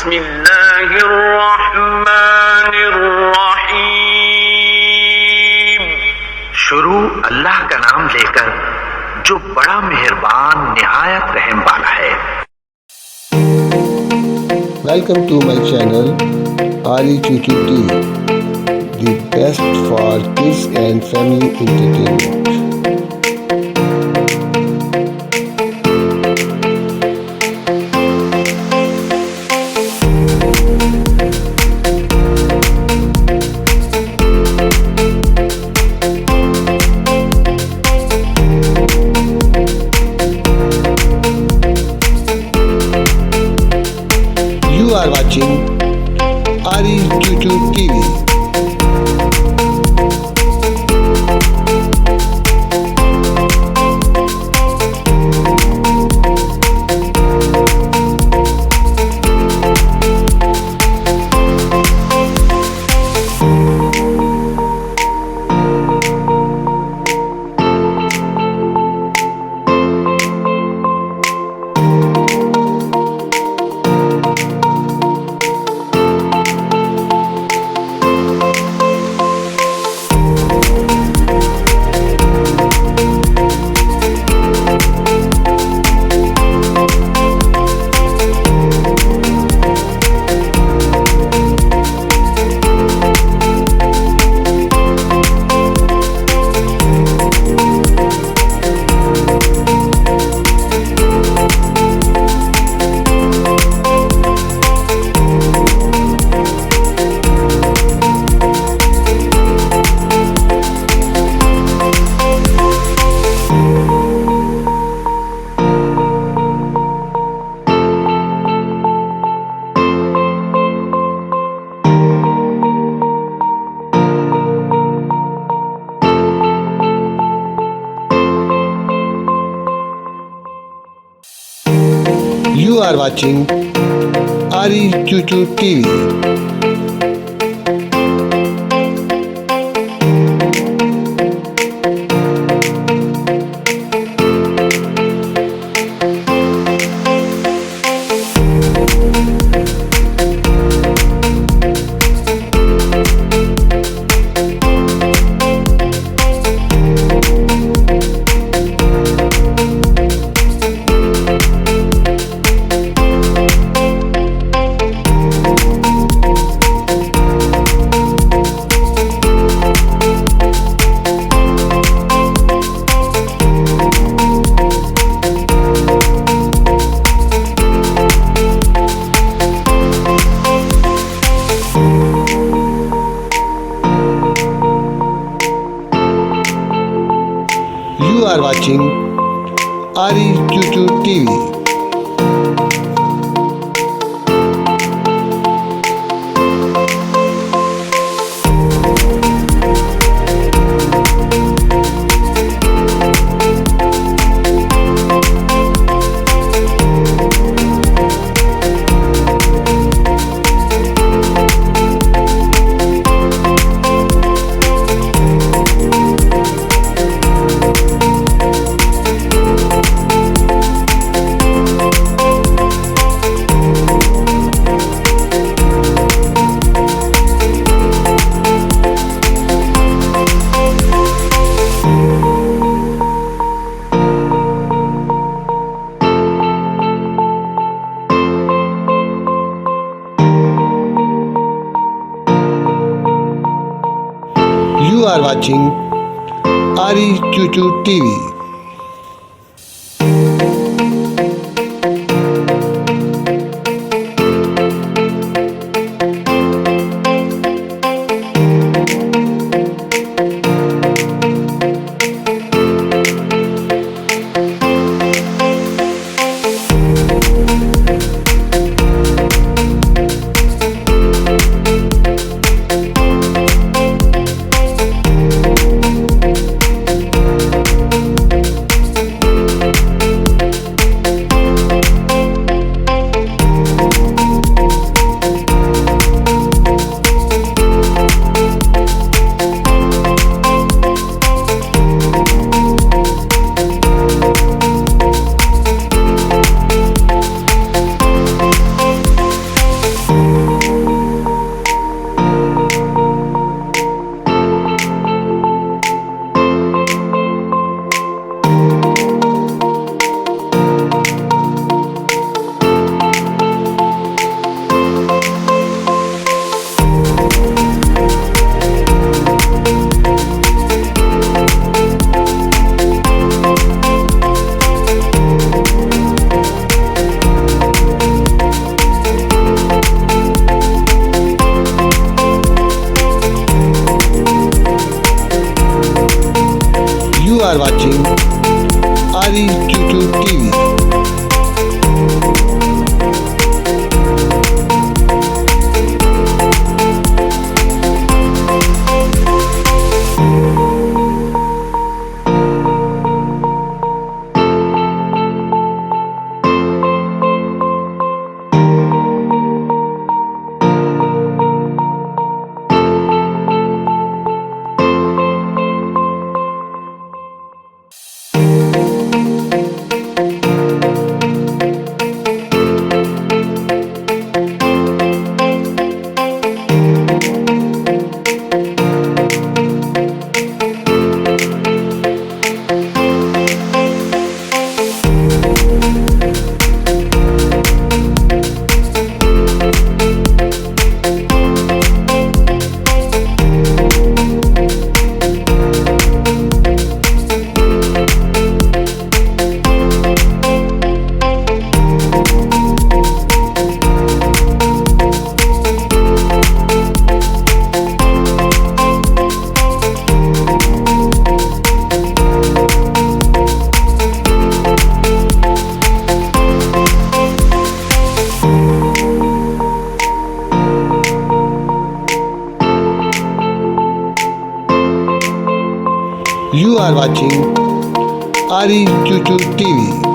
बिस्मिल्लाहिर्रहमानिर्रहीम। शुरू अल्लाह का नाम लेकर जो बड़ा मेहरबान निहायत रहम वाला है। Welcome to my channel Ari Chuchu TV, the best for kids and family entertainment. You are watching Ari Chuchu TV. You are watching Ari Chuchu TV. You are watching Ari Chuchu TV. You are watching Ari Chuchu TV. are watching Ari Chuchu TV.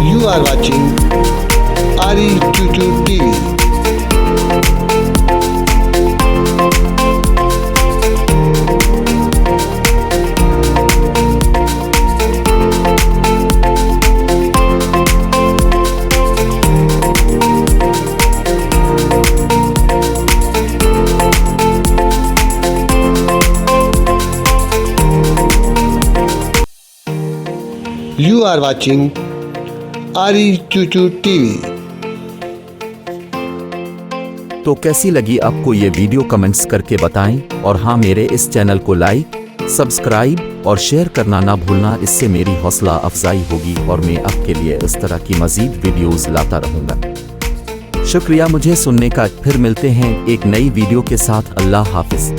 You are watching Ari Chuchu TV. You are watching Ari Chuchu TV. तो कैसी लगी आपको ये video comments करके बताएं और हाँ मेरे इस चैनल को लाइक, सब्सक्राइब और शेयर करना ना भूलना, इससे मेरी हौसला अफजाई होगी और मैं आपके लिए इस तरह की मज़ीद वीडियोस लाता रहूँगा। शुक्रिया मुझे सुनने का। फिर मिलते हैं एक नई वीडियो के साथ। अल्लाह हाफिज़।